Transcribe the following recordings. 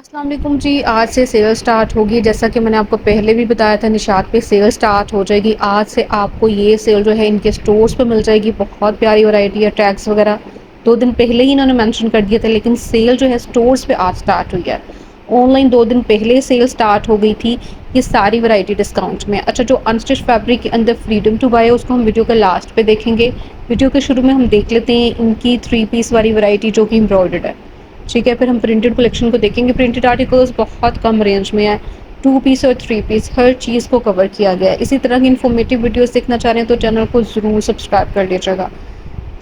अस्सलाम वालेकुम जी। आज से सेल स्टार्ट होगी। जैसा कि मैंने आपको पहले भी बताया था, निशात पे सेल स्टार्ट हो जाएगी। आज से आपको ये सेल जो है इनके स्टोर्स पे मिल जाएगी। बहुत प्यारी वैरायटी है। टैग्स वगैरह 2 दिन पहले ही इन्होंने मेंशन कर दिए थे, लेकिन सेल जो है स्टोर्स पे आज स्टार्ट हुई है। ऑनलाइन 2 दिन पहले सेल स्टार्ट हो गई थी। ये सारी वैरायटी डिस्काउंट में। अच्छा, जो अनस्टिच फैब्रिक के अंदर फ्रीडम टू बाय है उसको हम वीडियो के लास्ट पे देखेंगे। वीडियो के शुरू में हम देख लेते हैं इनकी 3 पीस वाली वैरायटी जो कि एम्ब्रॉयडर्ड है। ठीक है, फिर हम प्रिंटेड कलेक्शन को देखेंगे। प्रिंटेड आर्टिकल्स बहुत कम रेंज में है। 2 पीस और 3 पीस हर चीज़ को कवर किया गया है। इसी तरह की इन्फॉर्मेटिव वीडियोस देखना चाह रहे हैं तो चैनल को ज़रूर सब्सक्राइब कर लीजिएगा।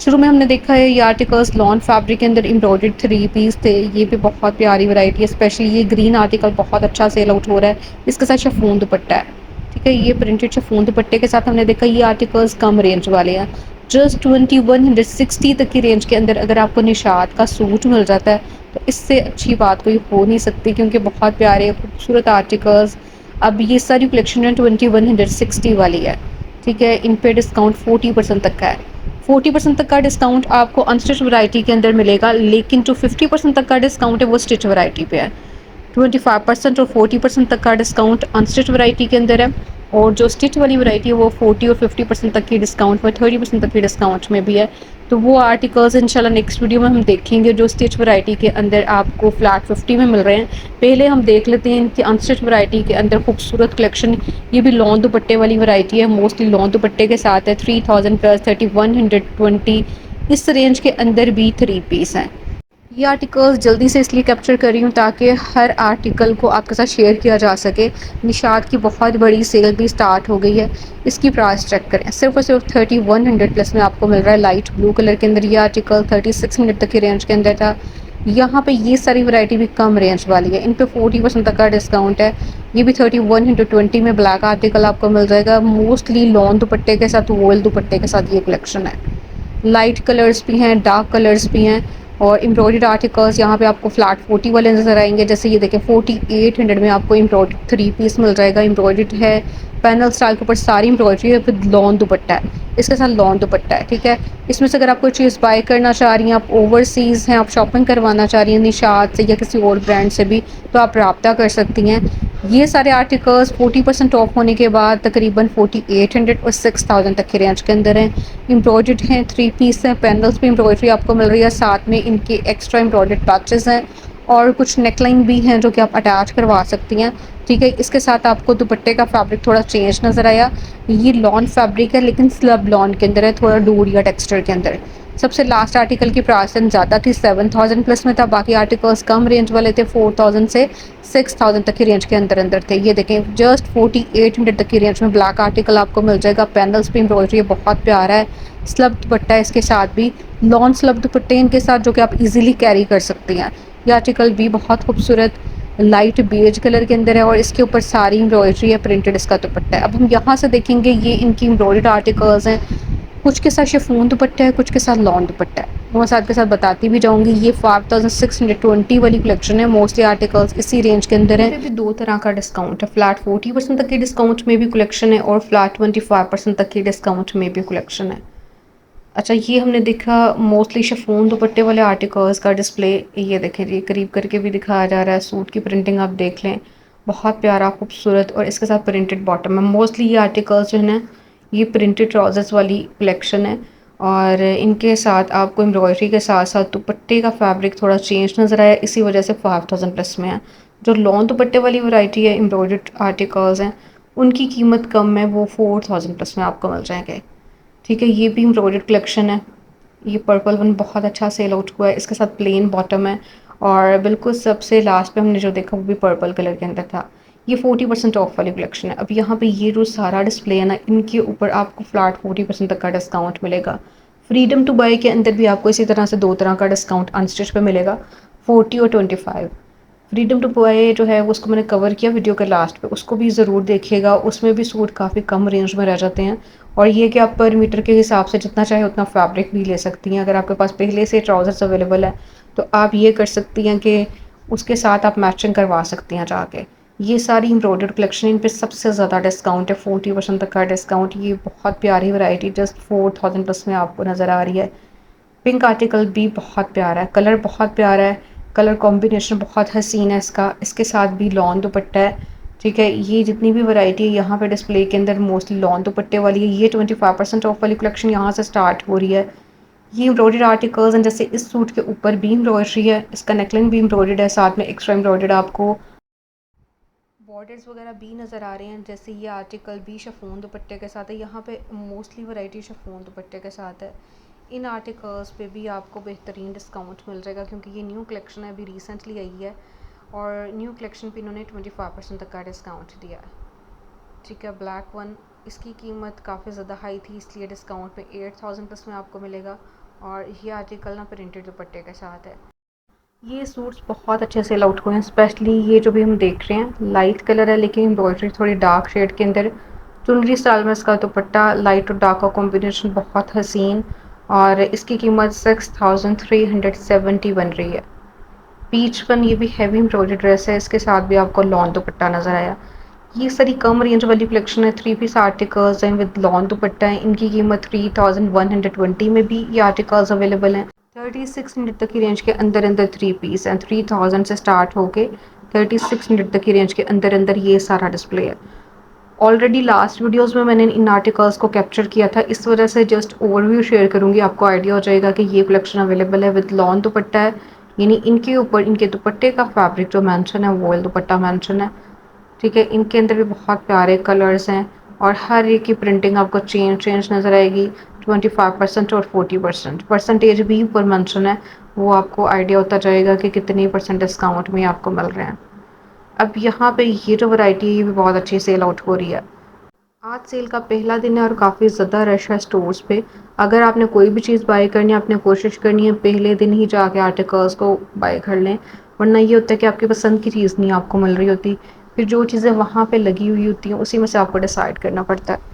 शुरू में हमने देखा है ये आर्टिकल्स लॉन फैब्रिक के अंदर एम्ब्रॉयडर्ड 3 पीस थे। ये भी बहुत प्यारी वैरायटी है। स्पेशली ये ग्रीन आर्टिकल बहुत अच्छा सेल आउट हो रहा है। इसके साथ शिफॉन दुपट्टा है। ठीक है, ये प्रिंटेड शिफॉन दुपट्टे के साथ हमने देखा ये आर्टिकल्स कम रेंज वाले हैं। जस्ट 2160 तक की रेंज के अंदर अगर आपको निशात का सूट मिल जाता है तो इससे अच्छी बात कोई हो नहीं सकती, क्योंकि बहुत प्यारे खूबसूरत आर्टिकल्स। अब ये सारी कलेक्शन 2160 वाली है। ठीक है, इन पे डिस्काउंट 40% तक का है। 40% तक का डिस्काउंट आपको अनस्टिच वैरायटी के अंदर मिलेगा, लेकिन जो 50% तक का डिस्काउंट है वो स्टिच वैरायटी पे है। 25% और 40% तक का डिस्काउंट अनस्टिच वैरायटी के अंदर है, और जो स्टिच वाली वैरायटी है वो 40 और 50% तक की डिस्काउंट में, 30% तक की डिस्काउंट में भी है। तो वो आर्टिकल्स इंशाल्लाह नेक्स्ट वीडियो में हम देखेंगे जो स्टिच वैरायटी के अंदर आपको फ्लैट 50 में मिल रहे हैं। पहले हम देख लेते हैं इनकी अनस्टिच वैरायटी के अंदर खूबसूरत कलेक्शन। ये भी लॉन दुपट्टे वाली वैरायटी है। मोस्टली लॉन दुपट्टे के साथ है। 3000 प्लस 3120 इस रेंज के अंदर भी 3 पीस हैं। ये आर्टिकल्स जल्दी से इसलिए कैप्चर कर रही हूँ ताकि हर आर्टिकल को आपके साथ शेयर किया जा सके। निशात की बहुत बड़ी सेल भी स्टार्ट हो गई है। इसकी प्राइस चेक करें, सिर्फ और सिर्फ 3100 प्लस में आपको मिल रहा है। लाइट ब्लू कलर के अंदर ये आर्टिकल 3600 तक की रेंज के अंदर था। यहाँ पे ये सारी वैरायटी भी कम रेंज वाली है। इन पे 40% तक का डिस्काउंट है। ये भी 3120 में ब्लैक आर्टिकल आपको मिल जाएगा। मोस्टली लॉन दुपट्टे के साथ, वोल दुपट्टे के साथ ये कलेक्शन है। लाइट कलर्स भी हैं, डार्क कलर्स भी हैं, और एम्ब्रॉयडर्ड आर्टिकल्स यहाँ पे आपको फ्लैट 40 वाले नज़र आएंगे। जैसे ये देखें 4800 में आपको एम्ब्रॉयडर्ड 3 पीस मिल जाएगा। एम्ब्रॉयडर्ड है, पैनल स्टाइल के ऊपर सारी एम्ब्रॉयडरी है, फिर लॉन दुपट्टा है। इसके साथ लॉन दुपट्टा है। ठीक है, इसमें से अगर आप कोई चीज़ बाय करना चाह रही हैं, आप ओवरसीज़ हैं, आप शॉपिंग करवाना चाह रही हैं निशात से या किसी और ब्रांड से भी, तो आप रब्ता कर सकती हैं। ये सारे आर्टिकल्स 40% ऑफ होने के बाद तकरीबन 4800 और 6000 तक की रेंज के अंदर हैं। एम्ब्रॉयडर्ड हैं, 3 पीस हैं, पैनल्स पे एम्ब्रॉयडरी आपको मिल रही है। साथ में इनके एक्स्ट्रा एम्ब्रॉयडर्ड पैचेस हैं, और कुछ नेकलाइन भी हैं जो कि आप अटैच करवा सकती हैं। ठीक है, इसके साथ आपको दुपट्टे का फैब्रिक थोड़ा चेंज नज़र आया। ये लॉन फैब्रिक है, लेकिन स्लब लॉन के अंदर है, थोड़ा डोरिया टेक्सचर के अंदर। सबसे लास्ट आर्टिकल की प्राइस ज़्यादा थी, 7000 प्लस में था। बाकी आर्टिकल्स कम रेंज वाले थे, 4000 से 6000 तक की रेंज के अंदर अंदर थे। ये देखें जस्ट 4800 तक की रेंज में ब्लैक आर्टिकल आपको मिल जाएगा। पैनल्स पे एम्ब्रॉयडरी बहुत प्यारा है। स्लब दुपट्टा है इसके साथ भी, लॉन स्लब दुपट्टे इनके साथ जो कि आप इजीली कैरी कर सकती हैं। ये आर्टिकल भी बहुत खूबसूरत लाइट बेज कलर के अंदर है, और इसके ऊपर सारी एम्ब्रॉयडरी है, प्रिंटेड इसका दुपट्टा है। अब हम यहाँ से देखेंगे ये इनकी एम्ब्रॉयडर्ड आर्टिकल्स हैं। कुछ के साथ शिफॉन दुपट्टा है, कुछ के साथ लॉन दुपट्टा है। मैं साथ के साथ बताती भी जाऊंगी। ये 5620 वाली कलेक्शन है। मोस्टली आर्टिकल्स इसी रेंज के अंदर है। इसमें भी 2 तरह का डिस्काउंट है। फ्लैट 40% तक के डिस्काउंट में भी कलेक्शन है, और फ्लैट 25% तक के डिस्काउंट में भी कलेक्शन है। अच्छा, ये हमने देखा मोस्टली शिफॉन दुपट्टे वाले आर्टिकल्स का डिस्प्ले। ये देखें, ये करीब करके भी दिखाया जा रहा है। सूट की प्रिंटिंग आप देख लें, बहुत प्यारा खूबसूरत, और इसके साथ प्रिंटेड बॉटम है। मोस्टली ये आर्टिकल्स जो है ना, ये प्रिंटेड ट्राउजर्स वाली कलेक्शन है, और इनके साथ आपको एम्ब्रॉयडरी के साथ साथ दुपट्टे का फैब्रिक थोड़ा चेंज नज़र आया, इसी वजह से 5000 प्लस में है। जो लॉन दुपट्टे वाली वैरायटी है, एम्ब्रॉयडर्ड आर्टिकल्स हैं, उनकी कीमत कम है, वो 4000 प्लस में आपको मिल जाएंगे। ठीक है, ये भी एम्ब्रॉयडर्ड कलेक्शन है। ये पर्पल वन बहुत अच्छा सेल आउट हुआ है। इसके साथ प्लेन बॉटम है, और बिल्कुल सबसे लास्ट पे हमने जो देखा वो भी पर्पल कलर के अंदर था। ये 40% ऑफ वाली कलेक्शन है। अब यहाँ पे ये जो सारा डिस्प्ले है ना, इनके ऊपर आपको फ्लैट 40% तक का डिस्काउंट मिलेगा। फ्रीडम टू बाय के अंदर भी आपको इसी तरह से 2 तरह का डिस्काउंट अनस्टिच पे मिलेगा, 40 और 25। फ्रीडम टू बाय जो है वो उसको मैंने कवर किया वीडियो के लास्ट पे, उसको भी ज़रूर देखिएगा। उसमें भी सूट काफ़ी कम रेंज में रह जाते हैं, और ये कि आप पर मीटर के हिसाब से जितना चाहे उतना फैब्रिक भी ले सकती हैं। अगर आपके पास पहले से ट्राउज़र्स अवेलेबल है तो आप ये कर सकती हैं कि उसके साथ आप मैचिंग करवा सकती हैं जाके। ये सारी एम्ब्रॉयडर्ड कलेक्शन, इन पे सबसे ज़्यादा डिस्काउंट है, 40% तक का डिस्काउंट। ये बहुत प्यारी वैरायटी जस्ट 4000 प्लस में आपको नज़र आ रही है। पिंक आर्टिकल भी बहुत प्यारा है, कलर बहुत प्यारा है। कलर कॉम्बिनेशन बहुत हसीन है इसका, इसके साथ भी लॉन दुपट्टा है। ठीक है, ये जितनी भी वैरायटी है यहाँ पे डिस्प्ले के अंदर मोस्टली लॉन दुपट्टे वाली है। ये 25% ऑफ वाली कलेक्शन यहाँ से स्टार्ट हो रही है। ये एम्ब्रॉयडर्ड आर्टिकल्स हैं, जैसे इस सूट के ऊपर भी एम्ब्रॉयडरी है, इसका नेकलाइन भी एम्ब्रॉयडर्ड है, साथ में एक्स्ट्रा एम्ब्रॉयडर्ड आपको बॉर्डर्स वगैरह भी नज़र आ रहे हैं। जैसे ये आर्टिकल भी शिफॉन दुपट्टे के साथ है, यहाँ पे मोस्टली वैरायटी शिफॉन दुपट्टे के साथ है। इन आर्टिकल्स पे भी आपको बेहतरीन डिस्काउंट मिल जाएगा क्योंकि ये न्यू कलेक्शन है, अभी रिसेंटली आई है और न्यू कलेक्शन पे इन्होंने 25% तक का डिस्काउंट दिया है। ठीक है, ब्लैक वन, इसकी कीमत काफ़ी ज़्यादा हाई थी, इसलिए डिस्काउंट में 8000 प्लस में आपको मिलेगा और ये आर्टिकल ना प्रिंटेड दुपट्टे के साथ है। ये सूट्स बहुत अच्छे सेल आउट हुए हैं, स्पेशली ये जो भी हम देख रहे हैं लाइट कलर है लेकिन एम्ब्रॉयडरी थोड़ी डार्क शेड के अंदर, चुनरी स्टाइल में इसका दुपट्टा लाइट और डार्क का कॉम्बिनेशन बहुत हसीन और इसकी कीमत 6370 बन रही है। पीच वन, ये भी हैवी एम्ब्रॉयडरी ड्रेस है, इसके साथ भी आपको लॉन दुपट्टा नज़र आया। ये सारी कम रेंज वाली कलेक्शन है, 3 पीस आर्टिकल्स हैं विद लॉन दुपट्टा है, इनकी कीमत 3120 में भी ये आर्टिकल्स अवेलेबल हैं। 3600 तक की रेंज के अंदर अंदर 3 पीस हैं, 3000 से स्टार्ट होके 3600 तक की रेंज के अंदर अंदर ये सारा डिस्प्ले है। ऑलरेडी लास्ट वीडियोस में मैंने इन आर्टिकल्स को कैप्चर किया था, इस वजह से जस्ट ओवरव्यू शेयर करूंगी, आपको आइडिया हो जाएगा कि ये कलेक्शन अवेलेबल है विद लॉन दुपट्टा है, यानी इनके ऊपर इनके दुपट्टे का फैब्रिक जो मेंशन है वॉयल दुपट्टा मेंशन है। ठीक है, इनके अंदर भी बहुत प्यारे कलर्स हैं और हर एक की प्रिंटिंग आपको चेंज नज़र आएगी। 25% और 40% परसेंटेज भी ऊपर मेंशन है, वो आपको आइडिया होता जाएगा कि कितने % डिस्काउंट में आपको मिल रहे हैं। अब यहाँ पे ये जो वैरायटी है ये भी बहुत अच्छी सेल आउट हो रही है। आज सेल का पहला दिन है और काफ़ी ज़्यादा रश है स्टोर्स पे। अगर आपने कोई भी चीज़ बाय करनी है, आपने कोशिश करनी है पहले दिन ही जाके आर्टिकल्स को बाय कर लें, वरना ये होता है कि आपकी पसंद की चीज़ नहीं आपको मिल रही होती, फिर जो चीज़ें वहाँ पे लगी हुई होती हैं उसी में से आपको डिसाइड करना पड़ता है।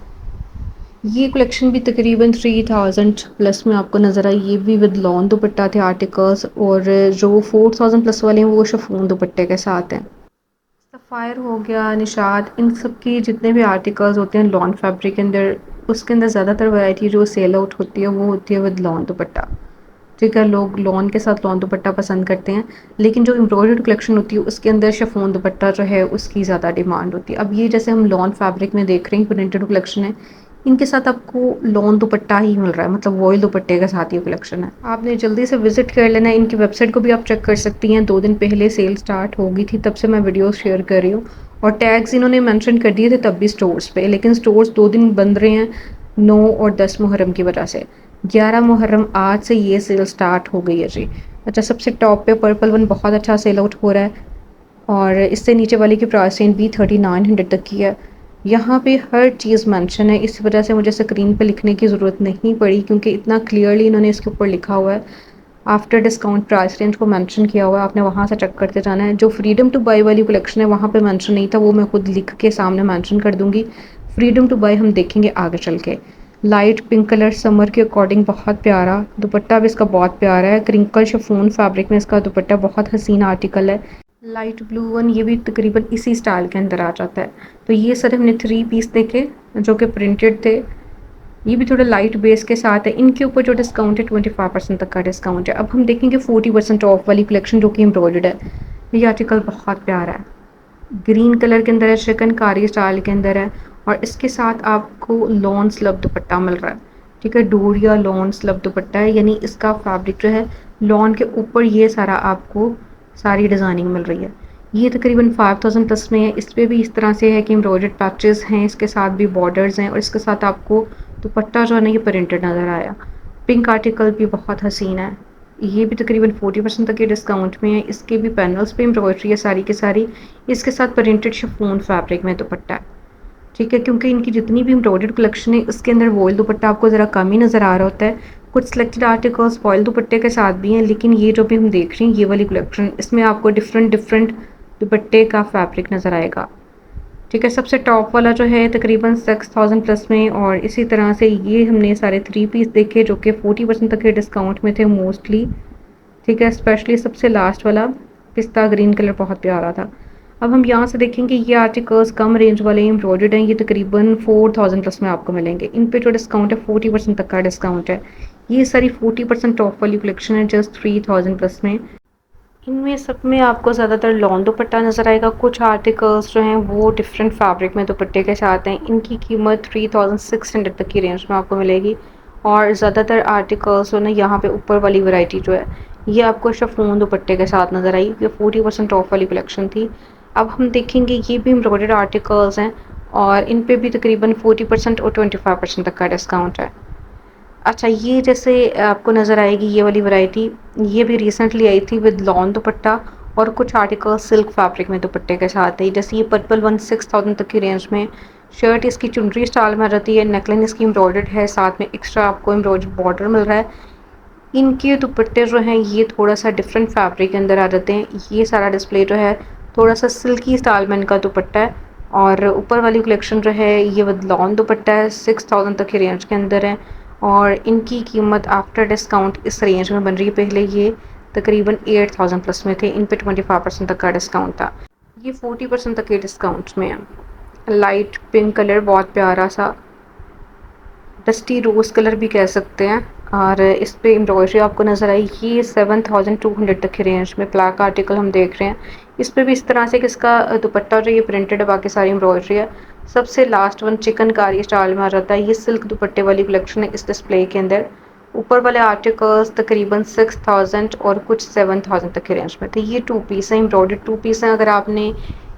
ये कलेक्शन भी तकरीबन 3000 प्लस में आपको नज़र आई, ये भी विद लॉन दुपट्टा थे आर्टिकल्स और जो 4000 प्लस वाले हैं वो शिफॉन दुपट्टे के साथ हैं। सफ़ायर हो गया, निशात, इन सब के जितने भी आर्टिकल्स होते हैं लॉन फैब्रिक के अंदर, उसके अंदर ज़्यादातर वैरायटी जो सेल आउट होती है वो होती है विद लॉन दुपट्टा। ठीक है, लोग लॉन के साथ लॉन दुपट्टा पसंद करते हैं, लेकिन जो एम्ब्रॉयडर्ड कलेक्शन होती है उसके अंदर शिफॉन दुपट्टा जो है उसकी ज़्यादा डिमांड होती है। अब ये जैसे हम लॉन फैब्रिक में देख रहे हैं प्रिंटेड कलेक्शन है, इनके साथ आपको लॉन दुपट्टा ही मिल रहा है, मतलब वॉयल दुपट्टे के साथ ये कलेक्शन है। आपने जल्दी से विजिट कर लेना है, इनकी वेबसाइट को भी आप चेक कर सकती हैं, 2 दिन पहले सेल स्टार्ट हो गई थी, तब से मैं वीडियो शेयर कर रही हूँ और टैग्स इन्होंने मेंशन कर दिए थे तब भी स्टोर्स पे, लेकिन स्टोर्स 2 दिन बंद रहे हैं 9 और 10 मुहर्रम की वजह से। 11 मुहर्रम आज से ये सेल स्टार्ट हो गई है जी। अच्छा, सबसे टॉप पे पर्पल वन बहुत अच्छा सेल आउट हो रहा है और इससे नीचे वाले की प्राइस रेंज भी 3900 तक की है। यहाँ पे हर चीज़ मेंशन है, इस वजह से मुझे स्क्रीन पे लिखने की ज़रूरत नहीं पड़ी क्योंकि इतना क्लियरली इन्होंने इसके ऊपर लिखा हुआ है, आफ्टर डिस्काउंट प्राइस रेंज को मेंशन किया हुआ है, आपने वहाँ से चेक करते जाना है। जो फ्रीडम टू बाई वाली कलेक्शन है वहाँ पे मेंशन नहीं था, वो मैं खुद लिख के सामने मेंशन कर दूँगी। फ्रीडम टू बाई हम देखेंगे आगे चल के। लाइट पिंक कलर समर के अकॉर्डिंग बहुत प्यारा, दुपट्टा भी इसका बहुत प्यारा है, क्रिंकल शिफॉन फैब्रिक में इसका दुपट्टा बहुत हसीन आर्टिकल है। लाइट ब्लू वन, ये भी तकरीबन इसी स्टाइल के अंदर आ जाता है। तो ये सर हमने 3 पीस देखे जो कि प्रिंटेड थे, ये भी थोड़ा लाइट बेस के साथ है, इनके ऊपर जो डिस्काउंट है 25% तक का डिस्काउंट है। अब हम देखेंगे 40% ऑफ वाली कलेक्शन जो कि एम्ब्रॉयडर्ड है। ये आर्टिकल बहुत प्यारा है, ग्रीन कलर के अंदर है, चिकनकारी स्टाइल के अंदर है और इसके साथ आपको लॉन स्लब दुपट्टा मिल रहा है। ठीक है, डोरिया लॉन स्लब दुपट्टा है, यानी इसका फैब्रिक जो है लॉन के ऊपर ये सारा आपको सारी डिज़ाइनिंग मिल रही है। ये तकरीबन 5000 प्लस में है, इस पर भी इस तरह से है कि एम्ब्रॉयडर्ड पैचेस हैं, इसके साथ भी बॉर्डर्स हैं और इसके साथ आपको दुपट्टा जो है ना ये प्रिंटेड नज़र आया। पिंक आर्टिकल भी बहुत हसीन है, ये भी तकरीबन 40% तक के डिस्काउंट में है, इसके भी पैनल्स पे एम्ब्रॉयडरी है सारी की सारी, इसके साथ प्रिंटेड शिफॉन फैब्रिक में दुपट्टा है। ठीक है, क्योंकि इनकी जितनी भी एम्ब्रॉयडर्ड कलेक्शन है उसके अंदर वॉयल दुपट्टा आपको ज़रा कम ही नज़र आ रहा होता है। कुछ सिलेक्टेड आर्टिकल्स वॉयल दुपट्टे के साथ भी हैं, लेकिन ये जो भी हम देख रहे हैं ये वाली कलेक्शन, इसमें आपको डिफरेंट दुपट्टे का फैब्रिक नज़र आएगा। ठीक है, सबसे टॉप वाला जो है तकरीबन 6000 प्लस में और इसी तरह से ये हमने सारे 3 पीस देखे जो कि 40% तक के डिस्काउंट में थे मोस्टली। ठीक है, स्पेशली सबसे लास्ट वाला पिस्ता ग्रीन कलर बहुत प्यारा था। अब हम यहाँ से देखेंगे ये आर्टिकल्स कम रेंज वाले एम्ब्रॉयडर्ड हैं, ये तकरीबन 4000 प्लस में आपको मिलेंगे। इन पे जो डिस्काउंट है 40% तक का डिस्काउंट है। ये सारी 40% ऑफ वाली कलेक्शन है जस्ट 3000 प्लस में। इनमें सब में आपको ज़्यादातर लॉन दुपट्टा नज़र आएगा। कुछ आर्टिकल्स जो हैं वो डिफरेंट फैब्रिक में दुपट्टे के साथ हैं। इनकी कीमत 3600 तक की रेंज में आपको मिलेगी। और ज़्यादातर आर्टिकल्स जो ना यहाँ पे ऊपर वाली वैरायटी जो है ये आपको शिफॉन दुपट्टे के साथ नज़र आई। ये 40% ऑफ वाली कलेक्शन थी। अब हम देखेंगे ये भी एम्ब्रॉयडर्ड आर्टिकल्स हैं और इन पे भी तकरीबन 40% और 25% तक का डिस्काउंट है। अच्छा, ये जैसे आपको नज़र आएगी ये वाली वैरायटी, ये भी रिसेंटली आई थी विद लॉन दुपट्टा और कुछ आर्टिकल सिल्क फैब्रिक में दुपट्टे के साथ है। जैसे ये पर्पल वन 6000 तक की रेंज में शर्ट इसकी चुनरी स्टाइल में रहती है, नेकलाइन इसकी एम्ब्रॉयडर्ड है, साथ में एक्स्ट्रा आपको एम्ब्रॉयडर्ड बॉर्डर मिल रहा है। इनके दुपट्टे जो हैं ये थोड़ा सा डिफरेंट फैब्रिक के अंदर आ जाते हैं। ये सारा डिस्प्ले जो है थोड़ा सा सिल्की स्टाइल में इनका दुपट्टा है। और ऊपर वाली कलेक्शन जो है ये विद लॉन दुपट्टा है, 6000 तक की रेंज के अंदर है। और इनकी कीमत आफ्टर डिस्काउंट इस रेंज में बन रही है। पहले ये तकरीबन 8000 प्लस में थे, इन पे 25% तक का डिस्काउंट था। ये 40% तक के डिस्काउंट में है। लाइट पिंक कलर, बहुत प्यारा सा डस्टी रोज़ कलर भी कह सकते हैं। और इस पे एम्ब्रॉयडरी आपको नज़र आई। ये 7200 तक की रेंज में ब्लैक आर्टिकल हम देख रहे हैं। इस पे भी इस तरह से कि इसका दुपट्टा जो ये प्रिंटेड है, बाकी सारी एम्ब्रॉयडरी है। सबसे लास्ट वन चिकनकारी स्टाइल में आ जाता है। ये सिल्क दुपट्टे वाली कलेक्शन है इस डिस्प्ले के अंदर। ऊपर वाले आर्टिकल्स तकरीबन 6000 और कुछ 7000 तक की रेंज में थे। ये टू पीस है, एम्ब्रॉयडर्ड टू पीस है। अगर आपने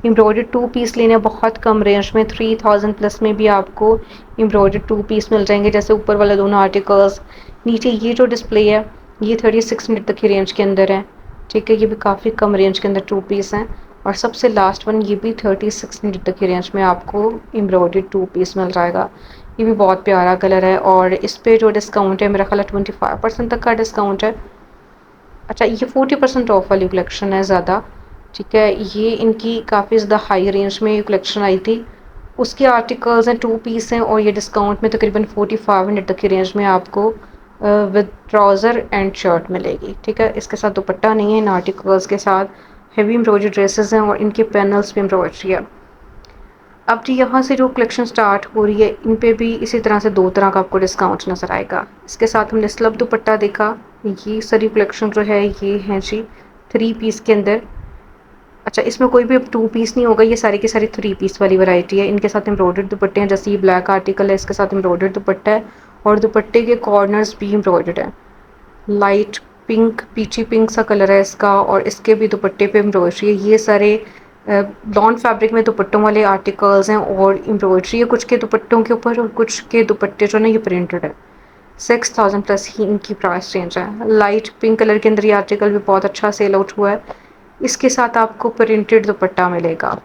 एम्ब्रॉयडर्ड टू पीस लेने बहुत कम रेंज में 3000 प्लस में भी आपको एम्ब्रॉयडर्ड टू पीस मिल जाएंगे। जैसे ऊपर वाले दोनों आर्टिकल्स, नीचे ये जो डिस्प्ले है ये 3600 तक की रेंज के अंदर है। ठीक है, ये भी काफ़ी कम रेंज के अंदर टू पीस हैं। और सबसे लास्ट वन ये भी 3600 तक की रेंज में आपको एम्ब्रॉयडर्ड टू पीस मिल जाएगा। ये भी बहुत प्यारा कलर है और इस पे जो डिस्काउंट है मेरा ख्याल है 25% तक का डिस्काउंट है। अच्छा, ये 40% ऑफ वाली कलेक्शन है ज़्यादा। ठीक है, ये इनकी काफ़ी ज़्यादा हाई रेंज में ये कलेक्शन आई थी। उसके आर्टिकल्स हैं, टू पीस हैं और ये डिस्काउंट में तकरीबन 4500 तक की रेंज में आपको विद ट्राउज़र एंड शर्ट मिलेगी। ठीक है, इसके साथ दुपट्टा नहीं है। इन आर्टिकल्स के साथ हेवी एम्ब्रॉयडरी ड्रेसेस हैं और इनके पैनल्स भी एम्ब्रॉयडरी है। अब जी यहाँ से जो कलेक्शन स्टार्ट हो रही है इन पे भी इसी तरह से दो तरह का आपको डिस्काउंट नज़र आएगा। इसके साथ हमने स्लब दुपट्टा देखा। ये सारी कलेक्शन जो है ये है जी थ्री पीस के अंदर। अच्छा, इसमें कोई भी अब टू पीस नहीं होगा, ये सारी की सारी थ्री पीस वाली वैरायटी है। इनके साथ एम्ब्रॉयडर्ड दुपट्टे हैं। जैसे ये ब्लैक आर्टिकल है, इसके साथ एम्ब्रॉयडर्ड दुपट्टा है और दुपट्टे के कॉर्नर्स भी एम्ब्रॉयडर्ड है। लाइट पिंक, पीची पिंक सा कलर है इसका और इसके भी दुपट्टे पे एम्ब्रॉयडरी है। ये सारे लॉन फैब्रिक में दुपट्टों वाले आर्टिकल्स हैं और एम्ब्रॉयडरी है कुछ के दुपट्टों के ऊपर और कुछ के दुपट्टे जो ना ये प्रिंटेड है। 6000 प्लस ही इनकी प्राइस रेंज है। लाइट पिंक कलर के अंदर ये आर्टिकल भी बहुत अच्छा सेल आउट हुआ है। इसके साथ आपको प्रिंटेड दुपट्टा मिलेगा।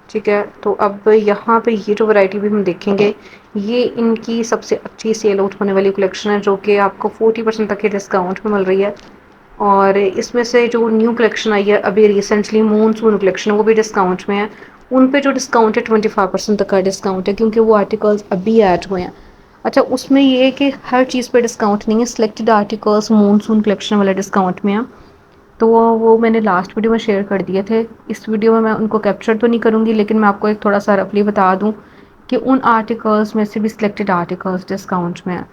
ठीक है, तो अब यहाँ पे ये जो वैरायटी भी हम देखेंगे ये इनकी सबसे अच्छी सेल आउट होने वाली कलेक्शन है जो कि आपको 40% तक के डिस्काउंट में मिल रही है। और इसमें से जो न्यू कलेक्शन आई है अभी रिसेंटली, मूनसून कलेक्शन, वो भी डिस्काउंट में है। उन पे जो डिस्काउंट है 25% तक का डिस्काउंट है क्योंकि वो आर्टिकल्स अभी ऐड हुए हैं। अच्छा, उसमें ये है कि हर चीज़ पे डिस्काउंट नहीं है। सिलेक्टेड आर्टिकल्स मूनसून कलेक्शन वाले डिस्काउंट में है। तो वो मैंने लास्ट वीडियो में शेयर कर दिए थे। इस वीडियो में मैं उनको कैप्चर तो नहीं करूँगी लेकिन मैं आपको एक थोड़ा सा रफली बता दूँ कि उन आर्टिकल्स में से भी सिलेक्टेड आर्टिकल्स डिस्काउंट में है।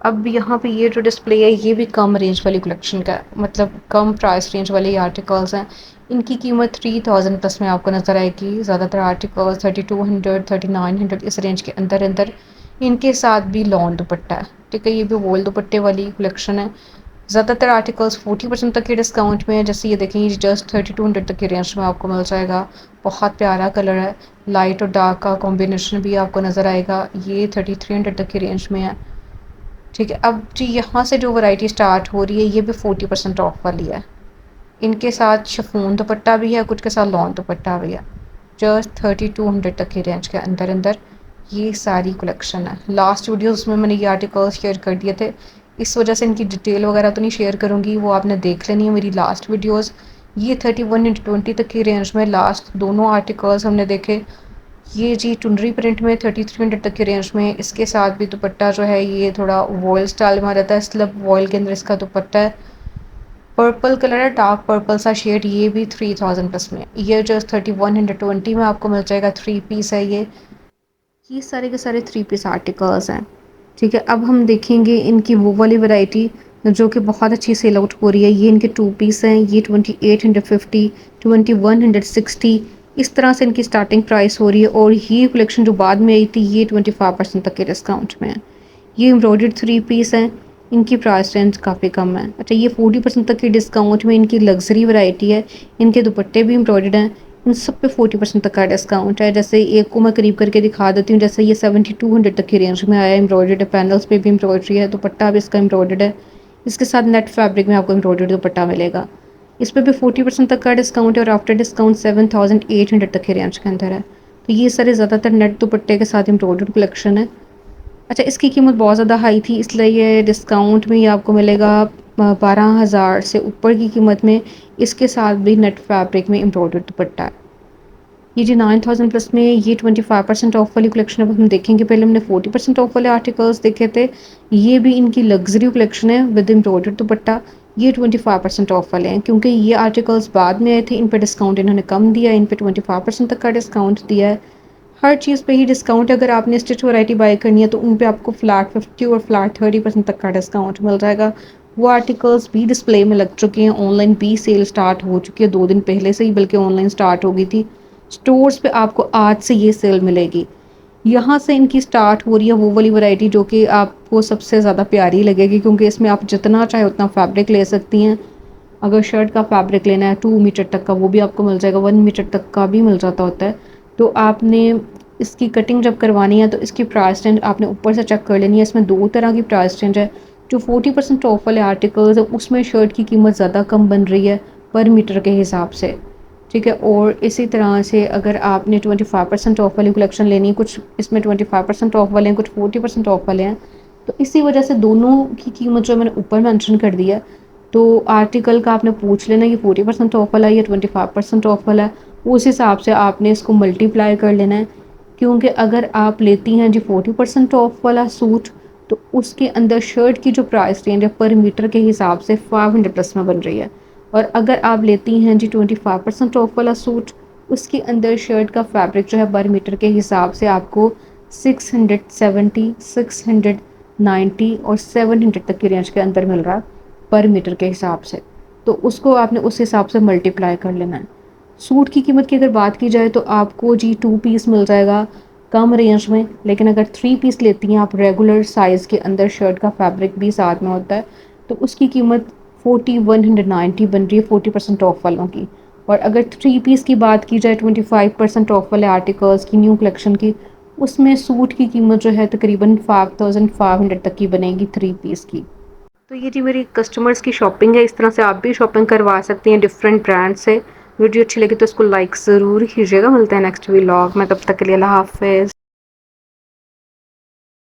अब यहाँ पे ये जो डिस्प्ले है ये भी कम रेंज वाली कलेक्शन का है, मतलब कम प्राइस रेंज वाले ये आर्टिकल्स हैं। इनकी कीमत 3000 प्लस में आपको नज़र आएगी। ज़्यादातर आर्टिकल्स 3200 3900 इस रेंज के अंदर अंदर। इनके साथ भी लॉन दुपट्टा है। ठीक है, ये भी वॉल दुपट्टे वाली कलेक्शन है। ज़्यादातर आर्टिकल्स 40% तक के डिस्काउंट में है। जैसे ये देखें, ये जस्ट 3200 तक की रेंज में आपको मिल जाएगा। बहुत प्यारा कलर है, लाइट और डार्क का कॉम्बिनेशन भी आपको नज़र आएगा। ये 3300 तक की रेंज में है। ठीक है, अब जी यहाँ से जो वैरायटी स्टार्ट हो रही है ये भी 40% ऑफ वाली है। इनके साथ शिफॉन दुपट्टा भी है, कुछ के साथ लॉन दुपट्टा भी है। जस्ट 3200 तक की रेंज के अंदर अंदर ये सारी कलेक्शन है। लास्ट वीडियोस में मैंने ये आर्टिकल्स शेयर कर दिए थे, इस वजह से इनकी डिटेल वगैरह तो नहीं शेयर करूँगी, वो आपने देख लेनी है मेरी लास्ट वीडियोस। ये 31x20 तक की रेंज में लास्ट दोनों आर्टिकल्स हमने देखे। ये जी टुंडरी प्रिंट में 3300 तक की रेंज में। इसके साथ भी दुपट्टा जो है ये थोड़ा वॉयल स्टाइल में रहता है, स्लब वॉयल के अंदर इसका दुपट्टा है। पर्पल कलर है, डार्क पर्पल सा शेड। ये भी 3000 प्लस में। ये जो 3120 में आपको मिल जाएगा। थ्री पीस है ये सारे के सारे थ्री पीस आर्टिकल्स हैं। ठीक है, अब हम देखेंगे इनकी वो वाली वैरायटी जो कि बहुत अच्छी सेल आउट हो रही है। ये इनके 2 पीस हैं, ये 2850, 2160 इस तरह से इनकी स्टार्टिंग प्राइस हो रही है। और ये कलेक्शन जो बाद में आई थी ये 25% तक के डिस्काउंट में है। ये एम्ब्रॉयडर्ड 3 पीस हैं, इनकी प्राइस रेंज काफ़ी कम है। अच्छा, ये 40% तक के डिस्काउंट में इनकी लग्जरी वैरायटी है। इनके दुपट्टे भी एम्ब्रॉयडर्ड हैं, इन सब पे 40% तक का डिस्काउंट है। जैसे एक को मैं करीब करके दिखा देती हूँ। जैसे ये 7200 तक की रेंज में आया है, एम्ब्रॉयडर्ड है, पैनल्स पे भी एम्ब्रॉयडरी है, दुपट्टा भी इसका एम्ब्रॉयडर्ड है। इसके साथ नेट फैब्रिक में आपको एम्ब्रॉयडर्ड दुपट्टा मिलेगा। इस पे भी 40% तक का डिस्काउंट है और आफ्टर डिस्काउंट 7800 तक के रेंज के अंदर है। तो ये सारे ज़्यादातर नेट दुपट्टे के साथ एम्ब्रॉयडर्ड कलेक्शन है। अच्छा, इसकी कीमत बहुत ज़्यादा हाई थी, इसलिए ये डिस्काउंट में ही आपको मिलेगा 12,000 से ऊपर की कीमत में। इसके साथ भी नेट फैब्रिक में एम्ब्रॉयडर्ड दुपट्टा है। ये जी 9000 प्लस में ये 25% ऑफ वाली कलेक्शन अब हम देखेंगे। पहले हमने 40% ऑफ वाले आर्टिकल्स देखे थे। ये भी इनकी लग्जरी कलेक्शन है विद एम्ब्रॉयडर्ड दुपट्टा। ये 25% ऑफ वाले हैं क्योंकि ये आर्टिकल्स बाद में आए थे। इन पे डिस्काउंट इन्होंने कम दिया है, इन पे 25% तक का डिस्काउंट दिया है। हर चीज़ पे ही डिस्काउंट है। अगर आपने स्टिच वैरायटी बाय करनी है तो उन पे आपको फ्लैट 50 और फ्लैट 30% तक का डिस्काउंट मिल जाएगा। वो आर्टिकल्स भी डिस्प्ले में लग चुके हैं, ऑनलाइन भी सेल स्टार्ट हो चुकी है 2 दिन पहले से ही, बल्कि ऑनलाइन स्टार्ट हो गई थी। स्टोर्स पे आपको आज से ये सेल मिलेगी। यहाँ से इनकी स्टार्ट हो रही है वो वाली वैरायटी जो कि आपको सबसे ज़्यादा प्यारी लगेगी, क्योंकि इसमें आप जितना चाहे उतना फैब्रिक ले सकती हैं। अगर शर्ट का फैब्रिक लेना है 2 मीटर तक का वो भी आपको मिल जाएगा, 1 मीटर तक का भी मिल जाता होता है। तो आपने इसकी कटिंग जब करवानी है तो इसकी प्राइस रेंज आपने ऊपर से चेक कर लेनी है। इसमें 2 तरह की प्राइस रेंज है। जो 40% ऑफ वाले आर्टिकल्स है उसमें शर्ट की कीमत ज़्यादा कम बन रही है पर मीटर के हिसाब से, ठीक है। और इसी तरह से अगर आपने 25% ऑफ वाली कलेक्शन लेनी है, कुछ इसमें 25% ऑफ वाले हैं, कुछ 40% ऑफ वाले हैं, तो इसी वजह से दोनों की कीमत जो मैंने ऊपर मेंशन कर दी है। तो आर्टिकल का आपने पूछ लेना ये 40% ऑफ वाला है या 25% ऑफ वाला है। उस हिसाब से आपने इसको मल्टीप्लाई कर लेना है, क्योंकि अगर आप लेती हैं जी 40% ऑफ वाला सूट तो उसके अंदर शर्ट की जो प्राइस रेंज है पर मीटर के हिसाब से 500 प्लस में बन रही है। और अगर आप लेती हैं जी 25% ऑफ वाला सूट, उसके अंदर शर्ट का फैब्रिक जो है पर मीटर के हिसाब से आपको 670, 690 और 700 तक की रेंज के अंदर मिल रहा है पर मीटर के हिसाब से। तो उसको आपने उस हिसाब से मल्टीप्लाई कर लेना है। सूट की कीमत की अगर बात की जाए तो आपको जी 2 पीस मिल जाएगा कम रेंज में, लेकिन अगर 3 पीस लेती हैं आप रेगुलर साइज़ के अंदर शर्ट का फैब्रिक भी साथ में होता है तो उसकी कीमत 4190 बन रही है 40% ऑफ वालों की। और अगर 3 पीस की बात की जाए 25% ऑफ वाले आर्टिकल्स की न्यू कलेक्शन की, उसमें सूट की कीमत जो है तकरीबन 5500 तक की बनेगी 3 पीस की। तो ये जी मेरी कस्टमर्स की शॉपिंग है। इस तरह से आप भी शॉपिंग करवा सकती हैं डिफरेंट ब्रांड से। वीडियो अच्छी लगी तो इसको लाइक ज़रूर कीजिएगा। मिलते हैं नेक्स्ट व्लॉग में, तब तक के लिए अल्लाह हाफ़िज़।